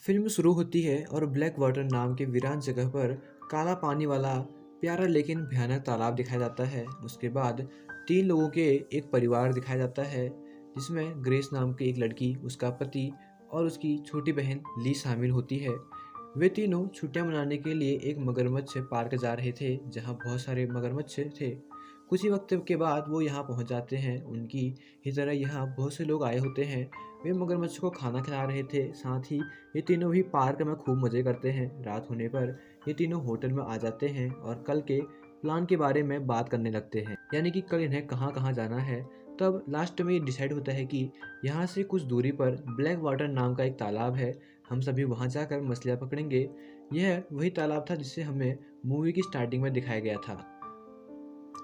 Film शुरू होती है और ब्लैक वाटर नाम के वीरान जगह पर काला पानी वाला प्यारा लेकिन भयानक तालाब दिखाया जाता है। उसके बाद तीन लोगों के एक परिवार दिखाया जाता है, जिसमें ग्रेस नाम की एक लड़की, उसका पति और उसकी छोटी बहन ली शामिल होती है। वे तीनों छुट्टियां मनाने के लिए एक मगरमच्छ पार्क जा रहे थे, जहां बहुत सारे मगरमच्छ थे। कुछ ही वक्त के बाद वो यहाँ पहुंच जाते हैं। उनकी ही तरह यहाँ बहुत से लोग आए होते हैं। वे मगरमच्छ को खाना खिला रहे थे। साथ ही ये तीनों भी पार्क में खूब मज़े करते हैं। रात होने पर ये तीनों होटल में आ जाते हैं और कल के प्लान के बारे में बात करने लगते हैं, यानी कि कल इन्हें कहाँ कहाँ जाना है। तब लास्ट में ये डिसाइड होता है कि यहाँ से कुछ दूरी पर ब्लैक वाटर नाम का एक तालाब है, हम सभी वहाँ जाकर मछलियाँ पकड़ेंगे। यह वही तालाब था जिसे हमें मूवी की स्टार्टिंग में दिखाया गया था।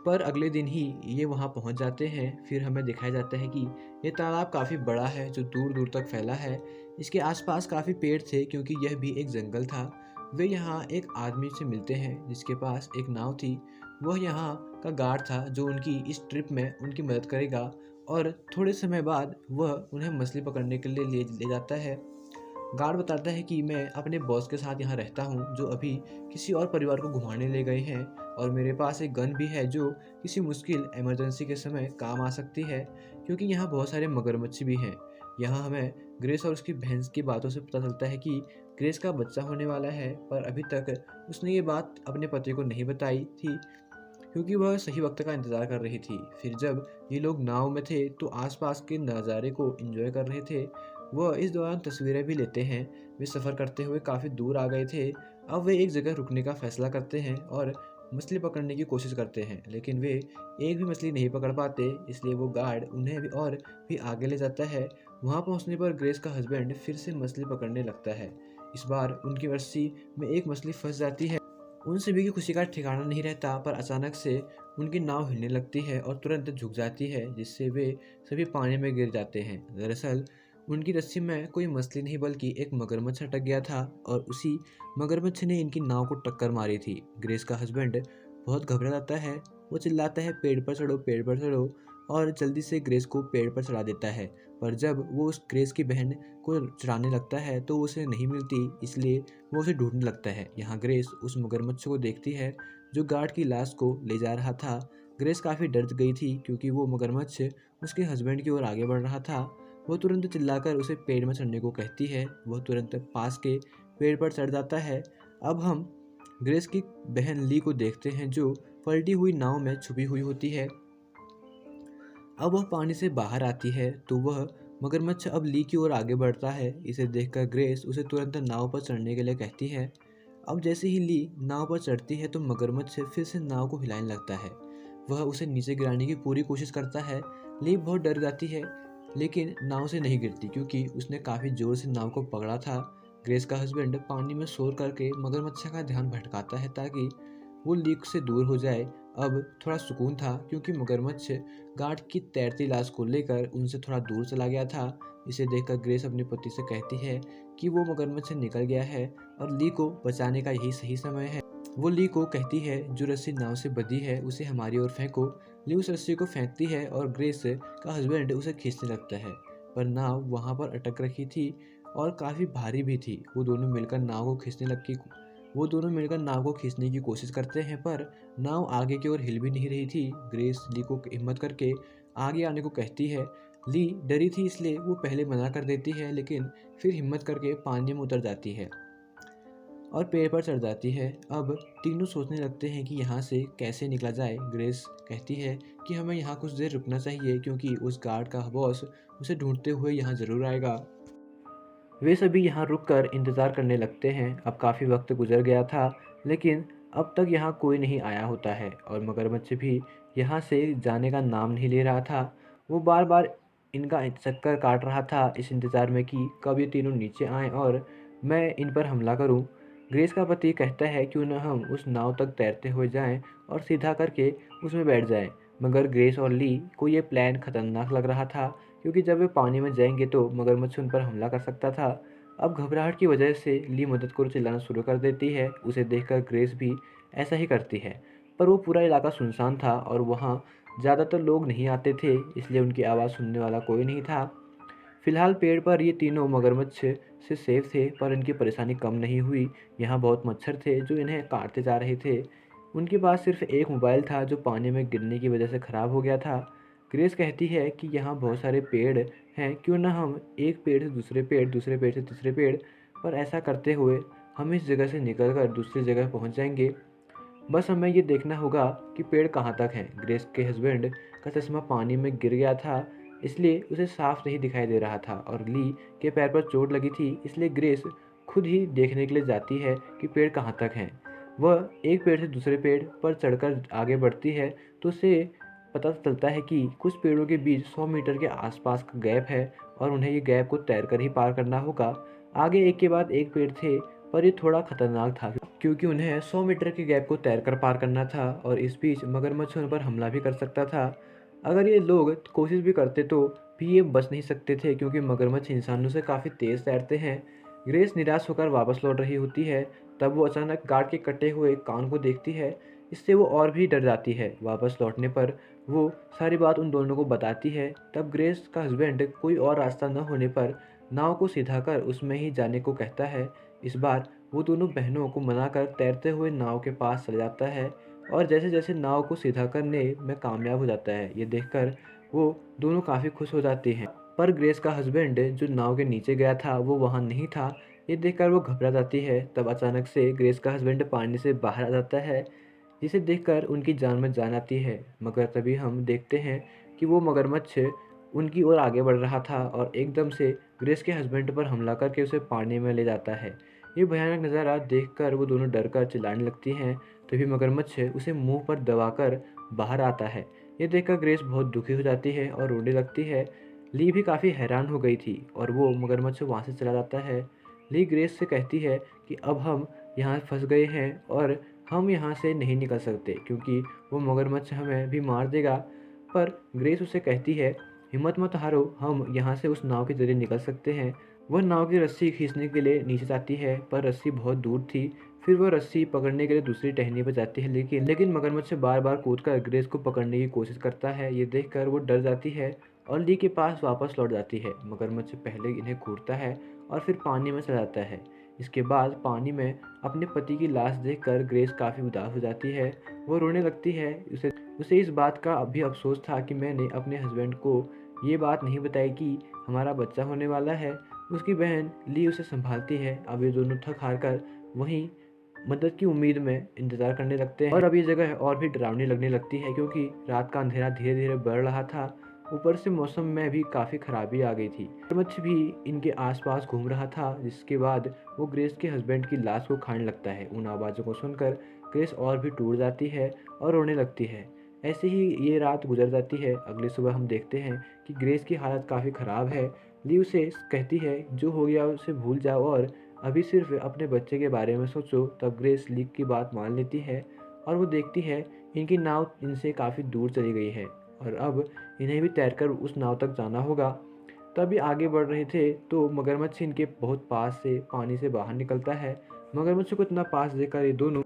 पर अगले दिन ही ये वहाँ पहुँच जाते हैं। फिर हमें दिखाया जाता है कि ये तालाब काफ़ी बड़ा है, जो दूर दूर तक फैला है। इसके आसपास काफ़ी पेड़ थे, क्योंकि यह भी एक जंगल था। वे यहाँ एक आदमी से मिलते हैं जिसके पास एक नाव थी। वह यहाँ का गार्ड था जो उनकी इस ट्रिप में उनकी मदद करेगा, और थोड़े समय बाद वह उन्हें मछली पकड़ने के लिए ले ले जाता है। गार्ड बताता है कि मैं अपने बॉस के साथ यहाँ रहता हूँ, जो अभी किसी और परिवार को घुमाने ले गए हैं, और मेरे पास एक गन भी है जो किसी मुश्किल इमरजेंसी के समय काम आ सकती है, क्योंकि यहाँ बहुत सारे मगरमच्छ भी हैं। यहाँ हमें ग्रेस और उसकी बहन की बातों से पता चलता है कि ग्रेस का बच्चा होने वाला है, पर अभी तक उसने ये बात अपने पति को नहीं बताई थी, क्योंकि वह सही वक्त का इंतज़ार कर रही थी। फिर जब ये लोग नाव में थे तो आसपास के नज़ारे को एंजॉय कर रहे थे। वह इस दौरान तस्वीरें भी लेते हैं। वे सफ़र करते हुए काफ़ी दूर आ गए थे। अब वे एक जगह रुकने का फैसला करते हैं और मछली पकड़ने की कोशिश करते हैं, लेकिन वे एक भी मछली नहीं पकड़ पाते। इसलिए वो गार्ड उन्हें भी और भी आगे ले जाता है। वहाँ पहुँचने पर ग्रेस का हस्बैंड फिर से मछली पकड़ने लगता है। इस बार उनकी रस्सी में एक मछली फंस जाती है। उन सभी की खुशी का ठिकाना नहीं रहता, पर अचानक से उनकी नाव हिलने लगती है और तुरंत झुक जाती है, जिससे वे सभी पानी में गिर जाते हैं। दरअसल उनकी रस्सी में कोई मछली नहीं बल्कि एक मगरमच्छ अटक गया था, और उसी मगरमच्छ ने इनकी नाव को टक्कर मारी थी। ग्रेस का हस्बैंड बहुत घबरा जाता है। वो चिल्लाता है, पेड़ पर चढ़ो, पेड़ पर चढ़ो, और जल्दी से ग्रेस को पेड़ पर चढ़ा देता है। पर जब वो उस ग्रेस की बहन को चढ़ाने लगता है तो उसे नहीं मिलती, इसलिए वो उसे ढूंढने लगता है। यहाँ ग्रेस उस मगरमच्छ को देखती है जो गार्ड की लाश को ले जा रहा था। ग्रेस काफ़ी डर गई थी, क्योंकि वो मगरमच्छ उसके हस्बैंड की ओर आगे बढ़ रहा था। वो तुरंत चिल्लाकर उसे पेड़ में चढ़ने को कहती है। वह तुरंत पास के पेड़ पर चढ़ जाता है। अब हम ग्रेस की बहन ली को देखते हैं, जो पलटी हुई नाव में छुपी हुई होती है। अब वह पानी से बाहर आती है तो वह मगरमच्छ अब ली की ओर आगे बढ़ता है। इसे देखकर ग्रेस उसे तुरंत नाव पर चढ़ने के लिए कहती है। अब जैसे ही ली नाव पर चढ़ती है तो मगरमच्छ फिर से नाव को हिलाने लगता है। वह उसे नीचे गिराने की पूरी कोशिश करता है। ली बहुत डर जाती है, लेकिन नाव से नहीं गिरती, क्योंकि उसने काफ़ी जोर से नाव को पकड़ा था। ग्रेस का हस्बैंड पानी में शोर करके मगरमच्छ का ध्यान भटकाता है ताकि वो लीक से दूर हो जाए। अब थोड़ा सुकून था, क्योंकि मगरमच्छ गार्ड की तैरती लाश को लेकर उनसे थोड़ा दूर चला गया था। इसे देखकर ग्रेस अपने पति से कहती है कि वो मगरमच्छ निकल गया है और ली को बचाने का यही सही समय है। वो ली को कहती है, जो रस्सी नाव से बंधी है उसे हमारी ओर फेंको। ली उस रस्सी को फेंकती है और ग्रेस का हस्बैंड उसे खींचने लगता है, पर नाव वहाँ पर अटक रखी थी और काफ़ी भारी भी थी। वो दोनों मिलकर नाव को खींचने की कोशिश करते हैं, पर नाव आगे की ओर हिल भी नहीं रही थी। ग्रेस ली को हिम्मत करके आगे आने को कहती है। ली डरी थी, इसलिए वो पहले मना कर देती है, लेकिन फिर हिम्मत करके पानी में उतर जाती है और पेड़ पर चढ़ जाती है। अब तीनों सोचने लगते हैं कि यहाँ से कैसे निकला जाए। ग्रेस कहती है कि हमें यहाँ कुछ देर रुकना चाहिए, क्योंकि उस गार्ड का बॉस उसे ढूंढते हुए यहाँ ज़रूर आएगा। वे सभी यहाँ रुककर इंतज़ार करने लगते हैं। अब काफ़ी वक्त गुजर गया था, लेकिन अब तक यहाँ कोई नहीं आया होता है, और मगरमच्छ भी यहाँ से जाने का नाम नहीं ले रहा था। वो बार बार इनका चक्कर काट रहा था, इस इंतज़ार में कि कब ये तीनों नीचे आएँ और मैं इन पर हमला करूँ। ग्रेस का पति कहता है क्यों न हम उस नाव तक तैरते हुए जाएं और सीधा करके उसमें बैठ जाएं, मगर ग्रेस और ली को ये प्लान खतरनाक लग रहा था, क्योंकि जब वे पानी में जाएंगे तो मगरमच्छ उन पर हमला कर सकता था। अब घबराहट की वजह से ली मदद को चिल्लाना शुरू कर देती है। उसे देखकर ग्रेस भी ऐसा ही करती है, पर वो पूरा इलाका सुनसान था और वहाँ ज़्यादातर लोग नहीं आते थे, इसलिए उनकी आवाज़ सुनने वाला कोई नहीं था। फिलहाल पेड़ पर ये तीनों मगरमच्छ से सेफ थे, पर इनकी परेशानी कम नहीं हुई। यहाँ बहुत मच्छर थे जो इन्हें काटते जा रहे थे। उनके पास सिर्फ एक मोबाइल था जो पानी में गिरने की वजह से ख़राब हो गया था। ग्रेस कहती है कि यहाँ बहुत सारे पेड़ हैं, क्यों ना हम एक पेड़ से दूसरे पेड़, दूसरे पेड़ से तीसरे पेड़, पर ऐसा करते हुए हम इस जगह से निकलकर दूसरी जगह पहुँच जाएंगे। बस हमें ये देखना होगा कि पेड़ कहाँ तक हैं। ग्रेस के हस्बैंड का चश्मा पानी में गिर गया था, इसलिए उसे साफ नहीं दिखाई दे रहा था, और ली के पैर पर चोट लगी थी, इसलिए ग्रेस खुद ही देखने के लिए जाती है कि पेड़ कहाँ तक हैं। वह एक पेड़ से दूसरे पेड़ पर चढ़कर आगे बढ़ती है तो उसे पता चलता है कि कुछ पेड़ों के बीच 100 मीटर के आसपास का गैप है और उन्हें ये गैप को तैरकर ही पार करना होगा। आगे एक के बाद एक पेड़ थे, पर ये थोड़ा खतरनाक था क्योंकि उन्हें 100 मीटर के गैप को तैरकर पार करना था, और इस बीच मगरमच्छ उन पर हमला भी कर सकता था। अगर ये लोग कोशिश भी करते तो भी ये बच नहीं सकते थे, क्योंकि मगरमच्छ इंसानों से काफ़ी तेज़ तैरते हैं। ग्रेस निराश होकर वापस लौट रही होती है, तब वो अचानक गार्ड के कटे हुए कान को देखती है। इससे वो और भी डर जाती है। वापस लौटने पर वो सारी बात उन दोनों को बताती है। तब ग्रेस का हस्बैंड कोई और रास्ता न होने पर नाव को सीधा कर उसमें ही जाने को कहता है। इस बार वो दोनों बहनों को मनाकर तैरते हुए नाव के पास चले जाता है, और जैसे जैसे नाव को सीधा करने में कामयाब हो जाता है। ये देखकर वो दोनों काफ़ी खुश हो जाते हैं। पर ग्रेस का हस्बैंड जो नाव के नीचे गया था वो वहाँ नहीं था। ये देखकर वो घबरा जाती है। तब अचानक से ग्रेस का हस्बैंड पानी से बाहर आ जाता है, जिसे देखकर उनकी जान में जान आती है। मगर तभी हम देखते हैं कि वो मगरमच्छ उनकी ओर आगे बढ़ रहा था और एकदम से ग्रेस के हस्बैंड पर हमला करके उसे पानी में ले जाता है। ये भयानक नज़ारा देखकर वो दोनों डर कर चिल्लाने लगती हैं। तभी मगरमच्छ उसे मुंह पर दबाकर बाहर आता है। ये देखकर ग्रेस बहुत दुखी हो जाती है और रोने लगती है। ली भी काफ़ी हैरान हो गई थी और वो मगरमच्छ वहाँ से चला जाता है। ली ग्रेस से कहती है कि अब हम यहाँ फंस गए हैं और हम यहाँ से नहीं निकल सकते, क्योंकि वो मगरमच्छ हमें भी मार देगा। पर ग्रेस उसे कहती है, हिम्मत मत हारो, हम यहाँ से उस नाव के जरिए निकल सकते हैं। वह नाव की रस्सी खींचने के लिए नीचे जाती है, पर रस्सी बहुत दूर थी। फिर वह रस्सी पकड़ने के लिए दूसरी टहनी पर जाती है, लेकिन मगरमच्छ बार बार कूदकर ग्रेस को पकड़ने की कोशिश करता है। ये देखकर वो डर जाती है और ली के पास वापस लौट जाती है। मगरमच्छ पहले इन्हें घूरता है और फिर पानी में चला जाता है। इसके बाद पानी में अपने पति की लाश देखकर ग्रेस काफ़ी उदास हो जाती है। वो रोने लगती है। उसे उसे इस बात का अभी अफसोस था कि मैंने अपने हस्बैंड को ये बात नहीं बताई कि हमारा बच्चा होने वाला है। उसकी बहन ली उसे संभालती है। अब ये दोनों थक हार कर वहीं मदद की उम्मीद में इंतज़ार करने लगते हैं, और अब ये जगह और भी डरावनी लगने लगती है, क्योंकि रात का अंधेरा धीरे धीरे बढ़ रहा था। ऊपर से मौसम में भी काफ़ी खराबी आ गई थी। मगरमच्छ भी इनके आसपास घूम रहा था, जिसके बाद वो ग्रेस के हस्बैंड की लाश को खाने लगता है। उन आवाज़ों को सुनकर ग्रेस और भी टूट जाती है और रोने लगती है। ऐसे ही ये रात गुजर जाती है। अगली सुबह हम देखते हैं कि ग्रेस की हालत काफ़ी ख़राब है। ली उसे कहती है जो हो गया उसे भूल जाओ और अभी सिर्फ अपने बच्चे के बारे में सोचो। तब ग्रेस ली की बात मान लेती है और वो देखती है इनकी नाव इनसे काफ़ी दूर चली गई है और अब इन्हें भी तैरकर उस नाव तक जाना होगा। तभी आगे बढ़ रहे थे तो मगरमच्छ इनके बहुत पास से पानी से बाहर निकलता है। मगरमच्छ को इतना पास देखकर ये दोनों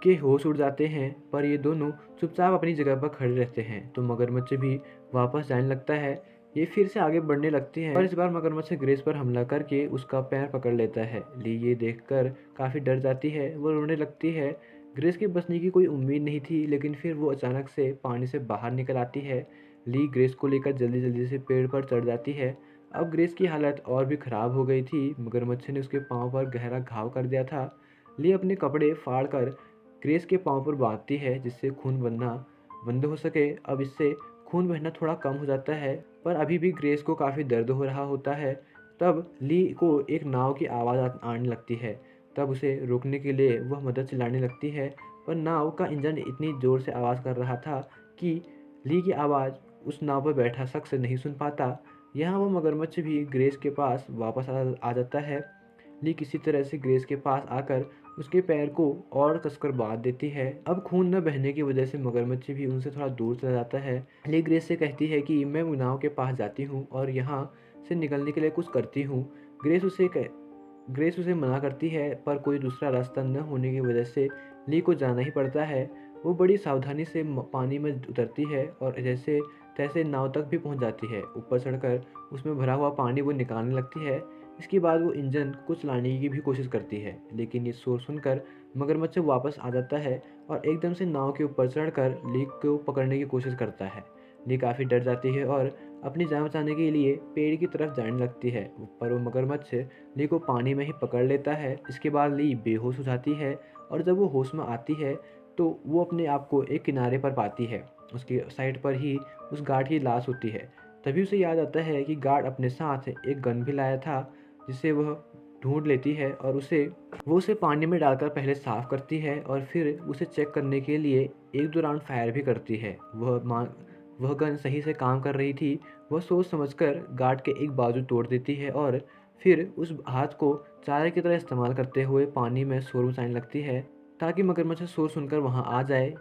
के होश उड़ जाते हैं, पर ये दोनों चुपचाप अपनी जगह पर खड़े रहते हैं। तो मगरमच्छ भी वापस जाने लगता है। ये फिर से आगे बढ़ने लगती हैं, पर इस बार मगरमच्छ ग्रेस पर हमला करके उसका पैर पकड़ लेता है। ली ये देखकर काफ़ी डर जाती है, वो रोने लगती है। ग्रेस के बचने की कोई उम्मीद नहीं थी, लेकिन फिर वो अचानक से पानी से बाहर निकल आती है। ली ग्रेस को लेकर जल्दी जल्दी से पेड़ पर चढ़ जाती है। अब ग्रेस की हालत और भी ख़राब हो गई थी। मगरमच्छ ने उसके पाँव पर गहरा घाव कर दिया था। ली अपने कपड़े फाड़ कर ग्रेस के पाँव पर बांधती है, जिससे खून बनना बंद हो सके। अब इससे खून बहना थोड़ा कम हो जाता है, पर अभी भी ग्रेस को काफ़ी दर्द हो रहा होता है। तब ली को एक नाव की आवाज़ आने लगती है। तब उसे रोकने के लिए वह मदद चिल्लाने लगती है, पर नाव का इंजन इतनी ज़ोर से आवाज़ कर रहा था कि ली की आवाज़ उस नाव पर बैठा शख्स नहीं सुन पाता। यहाँ वो मगरमच्छ भी ग्रेस के पास वापस आ जाता है। ली किसी तरह से ग्रेस के पास आकर उसके पैर को और कसकर बांध देती है। अब खून न बहने की वजह से मगरमच्छ भी उनसे थोड़ा दूर चला जाता है। ली ग्रेस से कहती है कि मैं नाव के पास जाती हूँ और यहाँ से निकलने के लिए कुछ करती हूँ। ग्रेस उसे मना करती है, पर कोई दूसरा रास्ता न होने की वजह से ली को जाना ही पड़ता है। वो बड़ी सावधानी से पानी में उतरती है और जैसे तैसे नाव तक भी पहुंच जाती है। ऊपर चढ़कर उसमें भरा हुआ पानी वो निकालने लगती है। इसके बाद वो इंजन को चलाने की भी कोशिश करती है, लेकिन ये शोर सुनकर मगरमच्छ वापस आ जाता है और एकदम से नाव के ऊपर चढ़कर ली को पकड़ने की कोशिश करता है। ली काफ़ी डर जाती है और अपनी जान बचाने के लिए पेड़ की तरफ जाने लगती है, पर वो मगरमच्छ ली को पानी में ही पकड़ लेता है। इसके बाद ली बेहोश हो जाती है और जब वो होश में आती है तो वो अपने आप को एक किनारे पर पाती है। उसकी साइड पर ही उस गार्ड की लाश होती है। तभी उसे याद आता है कि गार्ड अपने साथ एक गन भी लाया था, जिसे वह ढूंढ लेती है और उसे पानी में डालकर पहले साफ करती है और फिर उसे चेक करने के लिए 1-2 राउंड फायर भी करती है। वह गन सही से काम कर रही थी। वह सोच समझकर गार्ड के एक बाजू तोड़ देती है और फिर उस हाथ को चारे की तरह इस्तेमाल करते हुए पानी में शोर मचाने लगती है, ताकि मगरमच्छ शोर सुनकर वहां आ जाए।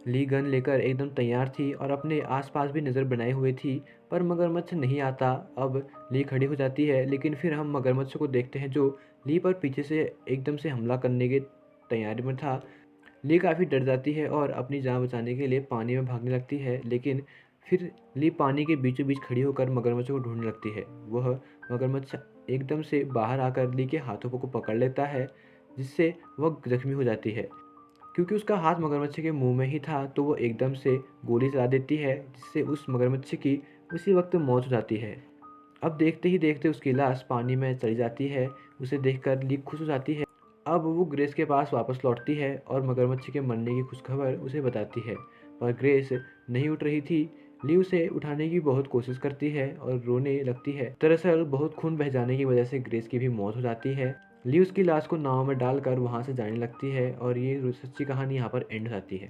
ली गन लेकर एकदम तैयार थी और अपने आसपास भी नज़र बनाए हुए थी, पर मगरमच्छ नहीं आता। अब ली खड़ी हो जाती है, लेकिन फिर हम मगरमच्छ को देखते हैं जो ली पर पीछे से एकदम से हमला करने की तैयारी में था। ली काफ़ी डर जाती है और अपनी जान बचाने के लिए पानी में भागने लगती है, लेकिन फिर ली पानी के बीचों बीच खड़ी होकर मगरमच्छ को ढूंढने लगती है। वह मगरमच्छ एकदम से बाहर आकर ली के हाथों को पकड़ लेता है, जिससे वह जख्मी हो जाती है। क्योंकि उसका हाथ मगरमच्छ के मुंह में ही था, तो वो एकदम से गोली चला देती है, जिससे उस मगरमच्छ की उसी वक्त मौत हो जाती है। अब देखते ही देखते उसकी लाश पानी में चली जाती है। उसे देखकर ली खुश हो जाती है। अब वो ग्रेस के पास वापस लौटती है और मगरमच्छ के मरने की खुशखबर उसे बताती है, पर ग्रेस नहीं उठ रही थी। ली उसे उठाने की बहुत कोशिश करती है और रोने लगती है। दरअसल बहुत खून बह जाने की वजह से ग्रेस की भी मौत हो जाती है। ली उसकी लाश को नाव में डालकर वहां से जाने लगती है और ये सच्ची कहानी यहाँ पर एंड हो जाती है।